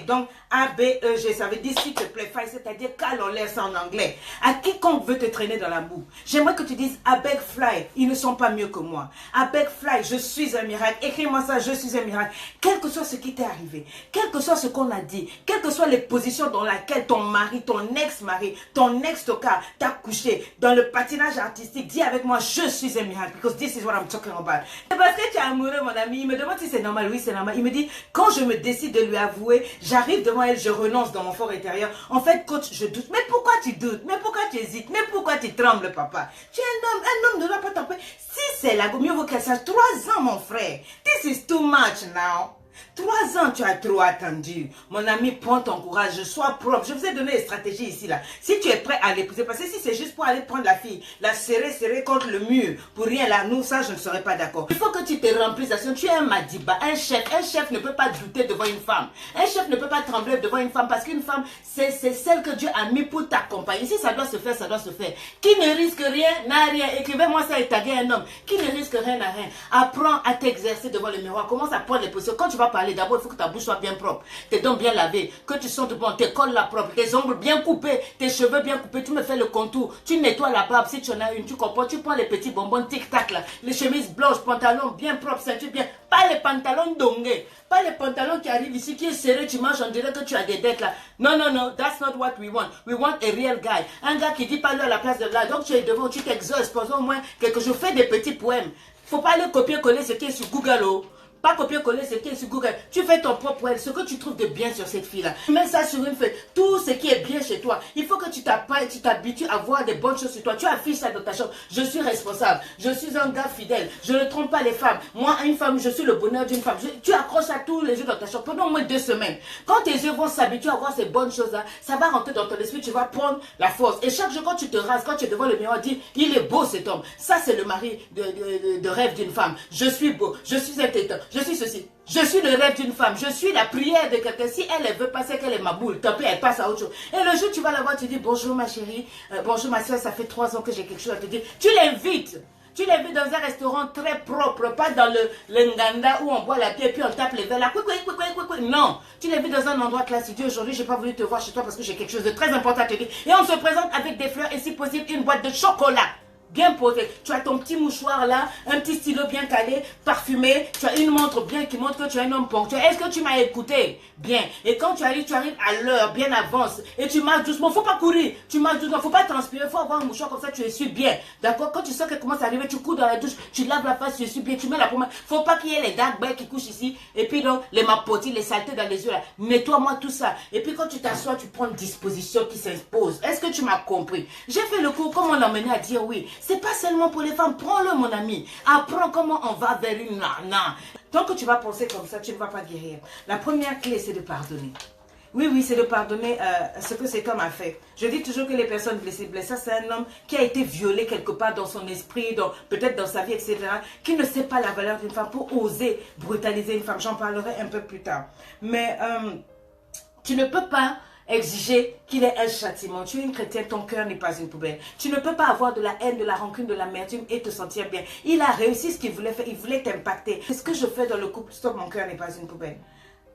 Donc, A-B-E-G, ça veut dire s'il te plaît, fly, c'est-à-dire cale en l'air, ça en anglais. À quiconque veut te traîner dans la boue, j'aimerais que tu dises I beg fly, ils ne sont pas mieux que moi. I beg fly, je suis un miracle. Écris-moi ça, je suis un miracle. Quel que soit ce qui t'est arrivé, quel que soit ce qu'on a dit, quelles que soient les positions dans lesquelles ton mari, ton ex-mari, ton ex-tocar t'a couché, dans le patinage artistique, dis avec moi, je suis un miracle, because this is what I'm talking about. C'est parce que tu es amoureux, mon ami, il me demande si c'est normal. Oui, c'est normal. Il me dit, quand je me décide de lui avouer, j'arrive devant elle, je renonce dans mon fort intérieur. En fait, coach, je doute. Mais pourquoi tu doutes? Mais pourquoi tu hésites? Mais pourquoi tu trembles, papa? Tu es un homme ne doit pas t'empêcher. Si c'est la go, mieux vaut qu'elle sache. 3 ans, mon frère. This is too much now. 3 ans, tu as trop attendu. Mon ami, prends ton courage, sois propre. Je vous ai donné des stratégies ici, là. Si tu es prêt à l'épouser, parce que si c'est juste pour aller prendre la fille, la serrer contre le mur, pour rien là, nous, ça, je ne serais pas d'accord. Il faut que tu te remplisses. Tu es un Madiba, un chef. Un chef ne peut pas douter devant une femme. Un chef ne peut pas trembler devant une femme, parce qu'une femme, c'est celle que Dieu a mis pour t'accompagner. Si ça doit se faire, ça doit se faire. Qui ne risque rien, n'a rien. Écrivez-moi ça et taguez un homme. Qui ne risque rien, n'a rien. Apprends à t'exercer devant le miroir. Commence à prendre les positions. Quand tu vas parler, d'abord, il faut que ta bouche soit bien propre, tes dents bien lavées, que tu sentes bon, tes cols là propres, tes ongles bien coupés, tes cheveux bien coupés, tu me fais le contour, tu nettoies la barbe si tu en as une, tu comprends, tu prends les petits bonbons tic-tac là, les chemises blanches, pantalons bien propres, ceinture bien, pas les pantalons dongés, pas les pantalons qui arrivent ici, qui est serré, tu manges, on dirait que tu as des dettes là. Non, non, non, that's not what we want. We want a real guy. Un gars qui dit pas à la place de là, donc tu es devant, tu t'exauces, pendant au moins quelques jours, fais des petits poèmes. Faut pas aller copier-coller ce qui est sur Google, oh. Pas copier-coller ce qui est sur Google. Tu fais ton propre web, ce que tu trouves de bien sur cette fille-là. Mets ça sur une feuille. Tout ce qui est bien chez toi. Il faut que tu t'habitues à voir des bonnes choses sur toi. Tu affiches ça dans ta chambre. Je suis responsable. Je suis un gars fidèle. Je ne trompe pas les femmes. Moi, une femme, je suis le bonheur d'une femme. Tu accroches ça tous les jours dans ta chambre pendant au moins 2 semaines. Quand tes yeux vont s'habituer à voir ces bonnes choses-là, ça va rentrer dans ton esprit. Tu vas prendre la force. Et chaque jour, quand tu te rases, quand tu es devant le miroir, dis, il est beau cet homme. Ça, c'est le mari de rêve d'une femme. Je suis beau. Je suis intelligent. Je suis ceci. Je suis le rêve d'une femme. Je suis la prière de quelqu'un. Si elle veut passer qu'elle est ma boule, tant pis, elle passe à autre chose. Et le jour où tu vas la voir, tu dis bonjour ma chérie, bonjour ma soeur, ça fait 3 ans que j'ai quelque chose à te dire. Tu l'invites. Tu l'invites dans un restaurant très propre, pas dans le Nganda où on boit la bière et puis on tape les verres là. Non, tu l'invites dans un endroit classique. Aujourd'hui, j'ai pas voulu te voir chez toi parce que j'ai quelque chose de très important à te dire. Et on se présente avec des fleurs et si possible une boîte de chocolat. Bien posé, tu as ton petit mouchoir là, un petit stylo bien calé, parfumé, tu as une montre bien qui montre que tu es un homme ponctuel. Est-ce que tu m'as écouté? Bien. Et quand tu arrives à l'heure, bien avance, et tu marches doucement, faut pas courir, tu marches doucement, faut pas transpirer, faut avoir un mouchoir comme ça, tu essuies bien. D'accord? Quand tu sens qu'elle commence à arriver, tu cours dans la douche, tu laves la face, tu essuies bien, tu mets la pommade. Faut pas qu'il y ait les dark bags qui couchent ici, et puis donc, les mapotis, les saletés dans les yeux là. Nettoie-moi tout ça. Et puis quand tu t'assois, tu prends une disposition qui s'impose. Est-ce que tu m'as compris? J'ai fait le cours, comment l'emmener à dire oui. C'est pas seulement pour les femmes, prends-le mon ami. Apprends comment on va vers une nana. Tant que tu vas penser comme ça, tu ne vas pas guérir. La première clé, c'est de pardonner. Oui, oui, c'est de pardonner ce que cet homme a fait. Je dis toujours que les personnes blessées, ça c'est un homme qui a été violé quelque part dans son esprit, peut-être dans sa vie, etc. Qui ne sait pas la valeur d'une femme pour oser brutaliser une femme. J'en parlerai un peu plus tard. Mais tu ne peux pas exiger qu'il ait un châtiment. Tu es une chrétienne, ton cœur n'est pas une poubelle. Tu ne peux pas avoir de la haine, de la rancune, de l'amertume et te sentir bien. Il a réussi ce qu'il voulait faire, il voulait t'impacter. C'est ce que je fais dans le couple. Stop, mon cœur n'est pas une poubelle.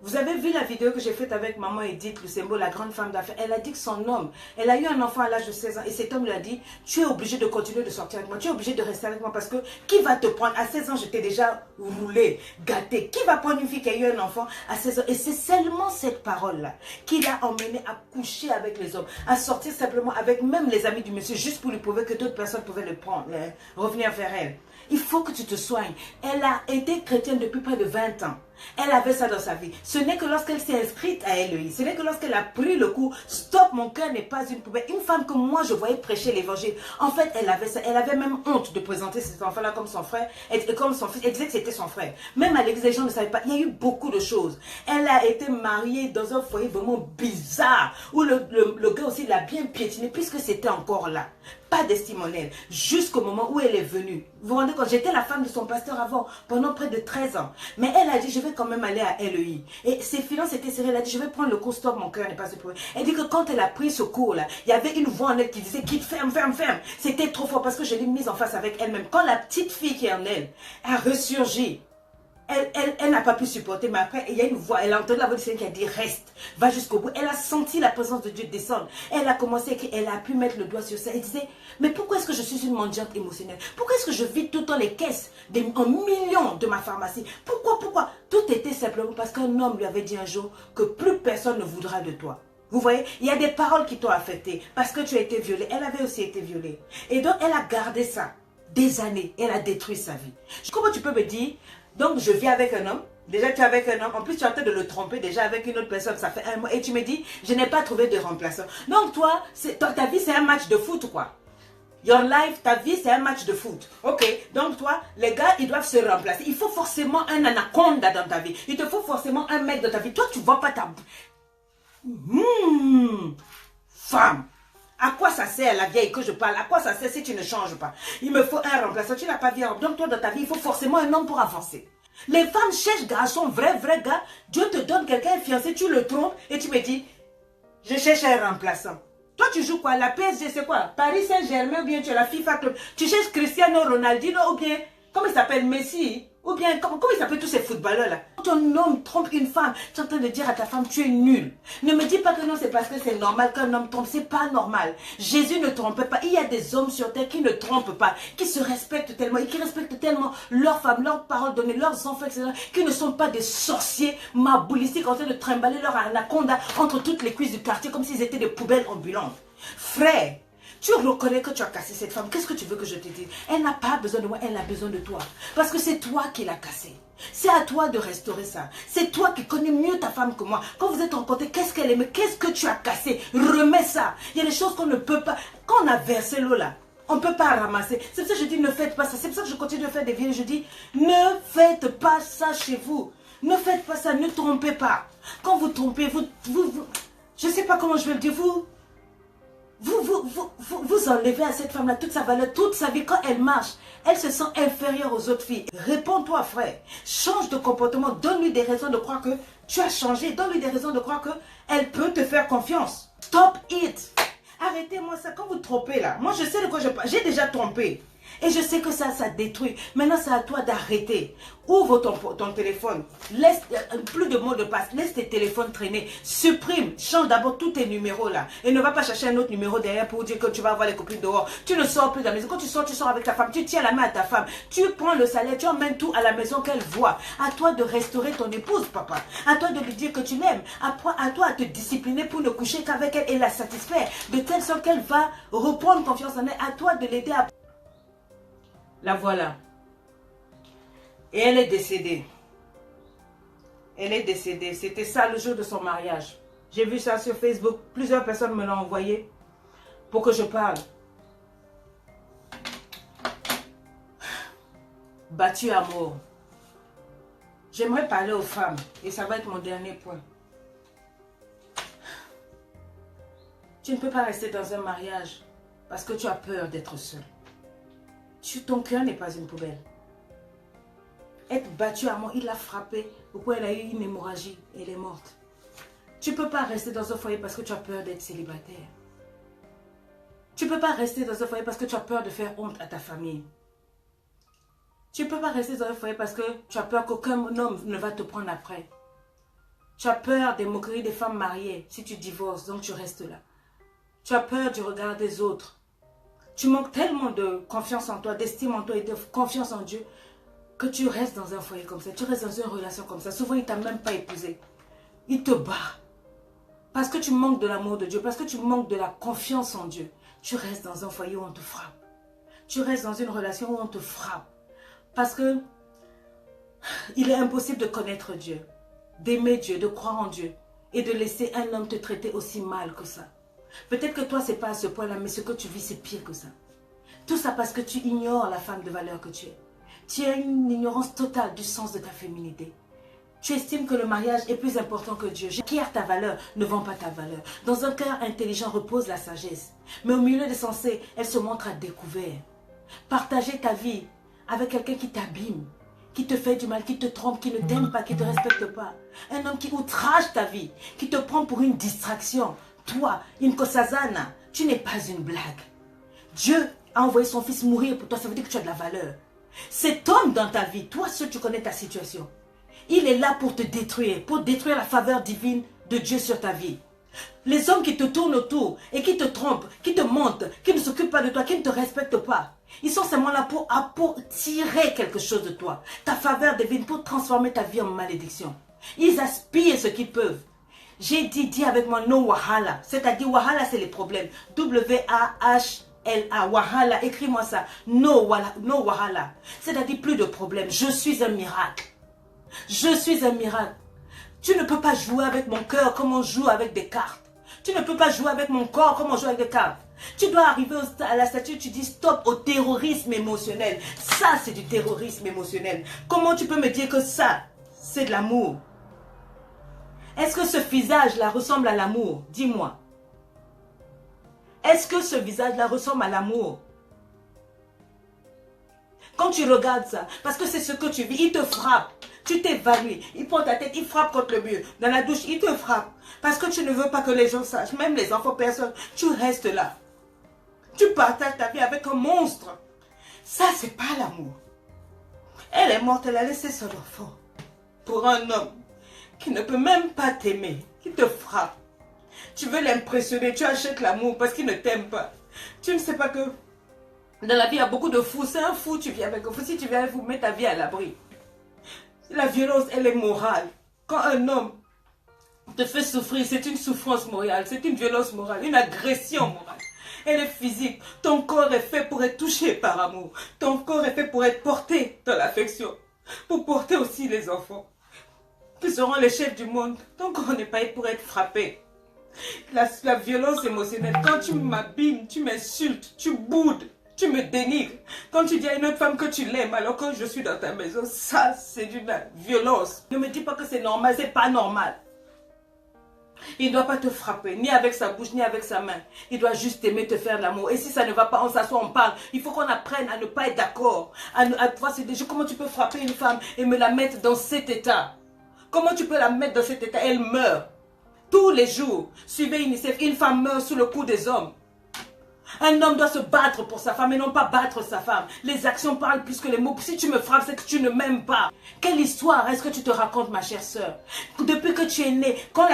Vous avez vu la vidéo que j'ai faite avec maman Edith Lucembo, la grande femme d'affaires. Elle a dit que son homme, elle a eu un enfant à l'âge de 16 ans et cet homme lui a dit, tu es obligé de continuer de sortir avec moi, tu es obligé de rester avec moi parce que qui va te prendre? À 16 ans, je t'ai déjà roulé, gâté. Qui va prendre une fille qui a eu un enfant à 16 ans? Et c'est seulement cette parole-là qui l'a emmené à coucher avec les hommes, à sortir simplement avec même les amis du monsieur, juste pour lui prouver que d'autres personnes pouvaient le prendre, revenir vers elle. Il faut que tu te soignes. Elle a été chrétienne depuis près de 20 ans. Elle avait ça dans sa vie. Ce n'est que lorsqu'elle s'est inscrite à LEI, ce n'est que lorsqu'elle a pris le coup, stop, mon cœur n'est pas une poubelle. Une femme que moi je voyais prêcher l'évangile. En fait, elle avait ça. Elle avait même honte de présenter cet enfant-là comme son frère, comme son fils. Elle disait que c'était son frère. Même à l'église, les gens ne savaient pas. Il y a eu beaucoup de choses. Elle a été mariée dans un foyer vraiment bizarre, où le gars aussi l'a bien piétiné, puisque c'était encore là. Pas d'estime en elle, jusqu'au moment où elle est venue. Vous vous rendez compte, j'étais la femme de son pasteur avant, pendant près de 13 ans. Mais elle a dit, je vais quand même aller à LEI. Et ses finances étaient serrées, elle a dit, je vais prendre le cours, stop, mon cœur n'est pas ce problème. Elle dit que quand elle a pris ce cours-là, il y avait une voix en elle qui disait, quitte, ferme, ferme, ferme. C'était trop fort parce que je l'ai mise en face avec elle-même. Quand la petite fille qui est en elle a ressurgi, Elle n'a pas pu supporter, mais après, il y a une voix, elle a entendu la voix du Seigneur qui a dit reste, va jusqu'au bout. Elle a senti la présence de Dieu descendre. Elle a commencé à écrire, elle a pu mettre le doigt sur ça. Elle disait, mais pourquoi est-ce que je suis une mendiante émotionnelle? Pourquoi est-ce que je vis tout le temps les caisses en millions de ma pharmacie? Pourquoi? Tout était simplement parce qu'un homme lui avait dit un jour que plus personne ne voudra de toi. Vous voyez, il y a des paroles qui t'ont affecté parce que tu as été violée. Elle avait aussi été violée. Et donc, elle a gardé ça des années. Elle a détruit sa vie. Comment tu peux me dire, donc je vis avec un homme, déjà tu es avec un homme, en plus tu es en train de le tromper déjà avec une autre personne, ça fait un mois, et tu me dis, je n'ai pas trouvé de remplaçant. Donc toi, ta vie c'est un match de foot quoi. Your life, ta vie c'est un match de foot. Ok, donc toi, les gars, ils doivent se remplacer. Il faut forcément un anaconda dans ta vie. Il te faut forcément un mec dans ta vie. Toi, tu ne vois pas ta... Femme. À quoi ça sert la vieille que je parle? À quoi ça sert si tu ne changes pas? Il me faut un remplaçant. Tu n'as pas vu. Donc toi, dans ta vie, il faut forcément un homme pour avancer. Les femmes cherchent garçon, vrai gars. Dieu te donne quelqu'un fiancé, tu le trompes et tu me dis, je cherche un remplaçant. Toi, tu joues quoi? La PSG, c'est quoi? Paris Saint-Germain ou bien tu es la FIFA Club? Tu cherches Cristiano Ronaldinho ou bien, comment il s'appelle, Messi? Ou bien, comment ils s'appellent tous ces footballeurs-là? Quand un homme trompe une femme, tu es en train de dire à ta femme, tu es nul. Ne me dis pas que non, c'est parce que c'est normal qu'un homme trompe. C'est pas normal. Jésus ne trompait pas. Il y a des hommes sur terre qui ne trompent pas, qui se respectent tellement et qui respectent tellement leurs femmes, leurs paroles données, leurs enfants, etc., qui ne sont pas des sorciers maboulistiques en train de trimballer leur anaconda entre toutes les cuisses du quartier comme s'ils étaient des poubelles ambulantes. Frère, tu reconnais que tu as cassé cette femme. Qu'est-ce que tu veux que je te dise? Elle n'a pas besoin de moi, elle a besoin de toi. Parce que c'est toi qui l'as cassée. C'est à toi de restaurer ça. C'est toi qui connais mieux ta femme que moi. Quand vous êtes rencontrés, qu'est-ce qu'elle aimait? Qu'est-ce que tu as cassé? Remets ça. Il y a des choses qu'on ne peut pas... Quand on a versé l'eau là, on ne peut pas ramasser. C'est pour ça que je dis ne faites pas ça. C'est pour ça que je continue de faire des vidéos. Je dis ne faites pas ça chez vous. Ne faites pas ça, ne trompez pas. Quand vous trompez, je ne sais pas comment je vais le dire, vous enlevez à cette femme-là toute sa valeur, toute sa vie. Quand elle marche, elle se sent inférieure aux autres filles. Réponds-toi, frère. Change de comportement. Donne-lui des raisons de croire que tu as changé. Donne-lui des raisons de croire qu'elle peut te faire confiance. Stop it. Arrêtez-moi ça. Quand vous trompez là, moi je sais de quoi je parle. J'ai déjà trompé. Et je sais que ça détruit. Maintenant, c'est à toi d'arrêter. Ouvre ton téléphone. Laisse plus de mots de passe. Laisse tes téléphones traîner. Supprime. Change d'abord tous tes numéros là. Et ne va pas chercher un autre numéro derrière pour dire que tu vas avoir les copines dehors. Tu ne sors plus de la maison. Quand tu sors avec ta femme. Tu tiens la main à ta femme. Tu prends le salaire. Tu emmènes tout à la maison qu'elle voit. À toi de restaurer ton épouse, papa. À toi de lui dire que tu l'aimes. À toi à te discipliner pour ne coucher qu'avec elle et la satisfaire. De telle sorte qu'elle va reprendre confiance en elle. À toi de l'aider à... La voilà. Et elle est décédée. Elle est décédée. C'était ça le jour de son mariage. J'ai vu ça sur Facebook. Plusieurs personnes me l'ont envoyé pour que je parle. Battue à mort. J'aimerais parler aux femmes. Et ça va être mon dernier point. Tu ne peux pas rester dans un mariage parce que tu as peur d'être seule. Ton cœur n'est pas une poubelle. Être battue à mort, il l'a frappée. Pourquoi elle a eu une hémorragie? Elle est morte. Tu ne peux pas rester dans un foyer parce que tu as peur d'être célibataire. Tu ne peux pas rester dans un foyer parce que tu as peur de faire honte à ta famille. Tu ne peux pas rester dans un foyer parce que tu as peur qu'aucun homme ne va te prendre après. Tu as peur des moqueries des femmes mariées si tu divorces, donc tu restes là. Tu as peur du regard des autres. Tu manques tellement de confiance en toi, d'estime en toi et de confiance en Dieu que tu restes dans un foyer comme ça. Tu restes dans une relation comme ça. Souvent, il ne t'a même pas épousé. Il te bat. Parce que tu manques de l'amour de Dieu, parce que tu manques de la confiance en Dieu. Tu restes dans un foyer où on te frappe. Tu restes dans une relation où on te frappe. Parce que il est impossible de connaître Dieu, d'aimer Dieu, de croire en Dieu et de laisser un homme te traiter aussi mal que ça. Peut-être que toi, ce n'est pas à ce point-là, mais ce que tu vis, c'est pire que ça. Tout ça parce que tu ignores la femme de valeur que tu es. Tu as une ignorance totale du sens de ta féminité. Tu estimes que le mariage est plus important que Dieu. Acquiert ta valeur, ne vend pas ta valeur. Dans un cœur intelligent repose la sagesse. Mais au milieu des sensés, elle se montre à découvert. Partager ta vie avec quelqu'un qui t'abîme, qui te fait du mal, qui te trompe, qui ne t'aime pas, qui ne te respecte pas. Un homme qui outrage ta vie, qui te prend pour une distraction. Toi, Inkosazana, tu n'es pas une blague. Dieu a envoyé son fils mourir pour toi, ça veut dire que tu as de la valeur. Cet homme dans ta vie, toi seul tu connais ta situation. Il est là pour te détruire, pour détruire la faveur divine de Dieu sur ta vie. Les hommes qui te tournent autour et qui te trompent, qui te mentent, qui ne s'occupent pas de toi, qui ne te respectent pas, ils sont seulement là pour tirer quelque chose de toi. Ta faveur divine, pour transformer ta vie en malédiction. Ils aspirent ce qu'ils peuvent. J'ai dit avec moi no wahala. C'est-à-dire wahala, c'est les problèmes. W-A-H-L-A. Wahala, écris-moi ça. No wahala. C'est-à-dire plus de problèmes. Je suis un miracle. Je suis un miracle. Tu ne peux pas jouer avec mon cœur comme on joue avec des cartes. Tu ne peux pas jouer avec mon corps comme on joue avec des cartes. Tu dois arriver à la statue, tu dis stop au terrorisme émotionnel. Ça, c'est du terrorisme émotionnel. Comment tu peux me dire que ça, c'est de l'amour? Est-ce que ce visage-là ressemble à l'amour? Dis-moi. Est-ce que ce visage-là ressemble à l'amour? Quand tu regardes ça, parce que c'est ce que tu vis, il te frappe. Tu t'évanouis, il prend ta tête, il frappe contre le mur. Dans la douche, il te frappe. Parce que tu ne veux pas que les gens sachent, même les enfants, personne. Tu restes là. Tu partages ta vie avec un monstre. Ça, c'est pas l'amour. Elle est morte, elle a laissé son enfant. Pour un homme qui ne peut même pas t'aimer, qui te frappe. Tu veux l'impressionner, tu achètes l'amour parce qu'il ne t'aime pas. Tu ne sais pas que dans la vie, il y a beaucoup de fous. C'est un fou, tu viens avec un fou. Si tu viens avec vous, mets ta vie à l'abri. La violence, elle est morale. Quand un homme te fait souffrir, c'est une souffrance morale, c'est une violence morale, une agression morale. Elle est physique. Ton corps est fait pour être touché par amour. Ton corps est fait pour être porté dans l'affection. Pour porter aussi les enfants. Qui seront les chefs du monde. Ton corps n'est pas fait pour être frappé. La violence émotionnelle, quand tu m'abîmes, tu m'insultes, tu boudes, tu me dénigres. Quand tu dis à une autre femme que tu l'aimes alors que je suis dans ta maison, ça c'est d'une violence. Ne me dis pas que c'est normal, c'est pas normal. Il ne doit pas te frapper, ni avec sa bouche, ni avec sa main. Il doit juste aimer te faire de l'amour. Et si ça ne va pas, on s'assoit, on parle. Il faut qu'on apprenne à ne pas être d'accord. À voir ces déjà, comment tu peux frapper une femme et me la mettre dans cet état? Comment tu peux la mettre dans cet état? Elle meurt. Tous les jours, suivez UNICEF, une femme meurt sous le coup des hommes. Un homme doit se battre pour sa femme et non pas battre sa femme. Les actions parlent plus que les mots. Si tu me frappes, c'est que tu ne m'aimes pas. Quelle histoire est-ce que tu te racontes, ma chère sœur? Depuis que tu es née, quand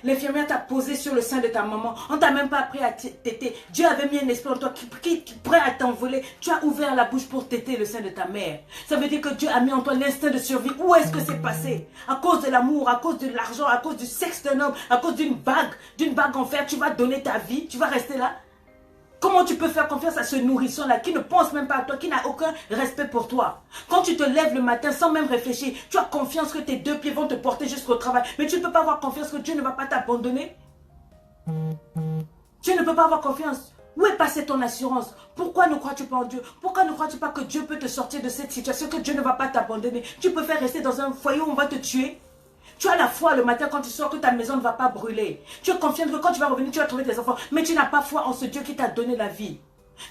l'infirmière t'a posé sur le sein de ta maman, on t'a même pas appris à téter. Dieu avait mis un esprit en toi qui prêt à t'envoler. Tu as ouvert la bouche pour téter le sein de ta mère. Ça veut dire que Dieu a mis en toi l'instinct de survie. Où est-ce que c'est passé? À cause de l'amour, à cause de l'argent, à cause du sexe d'un homme, à cause d'une bague en fer, tu vas donner ta vie, tu vas rester là? Comment tu peux faire confiance à ce nourrisson-là qui ne pense même pas à toi, qui n'a aucun respect pour toi? Quand tu te lèves le matin sans même réfléchir, tu as confiance que tes deux pieds vont te porter jusqu'au travail. Mais tu ne peux pas avoir confiance que Dieu ne va pas t'abandonner. Tu ne peux pas avoir confiance. Où est passée ton assurance? Pourquoi ne crois-tu pas en Dieu? Pourquoi ne crois-tu pas que Dieu peut te sortir de cette situation, que Dieu ne va pas t'abandonner? Tu préfères rester dans un foyer où on va te tuer? Tu as la foi le matin quand tu sors que ta maison ne va pas brûler. Tu es confiante que quand tu vas revenir, tu vas trouver tes enfants. Mais tu n'as pas foi en ce Dieu qui t'a donné la vie.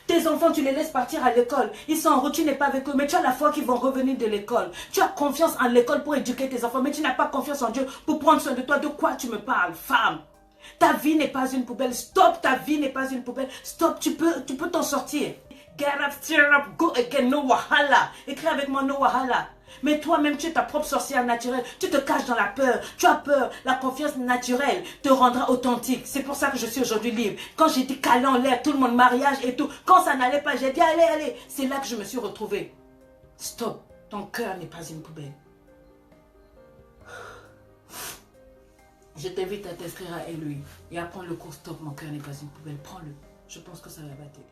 Tes enfants, tu les laisses partir à l'école. Ils sont en route, tu n'es pas avec eux. Mais tu as la foi qu'ils vont revenir de l'école. Tu as confiance en l'école pour éduquer tes enfants. Mais tu n'as pas confiance en Dieu pour prendre soin de toi. De quoi tu me parles, femme? Ta vie n'est pas une poubelle. Stop, ta vie n'est pas une poubelle. Stop, tu peux t'en sortir. Get up, stir up, go again, no wahala. Écris avec moi, no wahala. Mais toi-même, tu es ta propre sorcière naturelle. Tu te caches dans la peur. Tu as peur. La confiance naturelle te rendra authentique. C'est pour ça que je suis aujourd'hui libre. Quand j'ai dit câlin en l'air, tout le monde, mariage et tout. Quand ça n'allait pas, j'ai dit allez, allez. C'est là que je me suis retrouvée. Stop. Ton cœur n'est pas une poubelle. Je t'invite à t'inscrire à LEI et à prendre le cours Stop, mon cœur n'est pas une poubelle. Prends-le. Je pense que ça va t'aider.